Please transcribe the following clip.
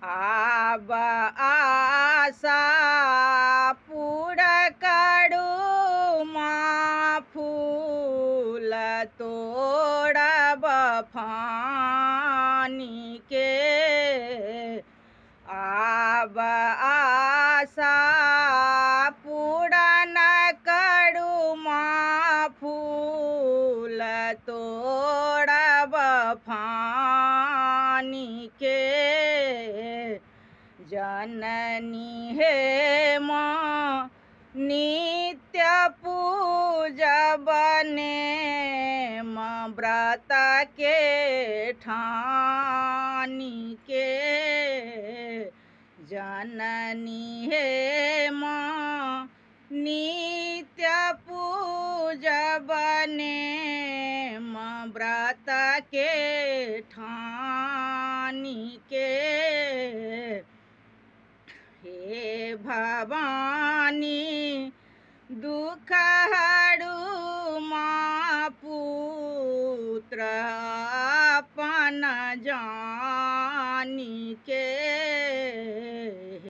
आब आशा पुड़कड़ू माँ फूल तोड़ब फानी के। आब आशा पूरन करू माँ फूल तोड़ब फानी के। जननी हे माँ नित्य पूजब नेम व्रत के ठानी के। जननी हे माँ नित्य पूजब नेम व्रत के ठानी के। हे भवानी दुख हरू माँ पुत्र अपन जानी के।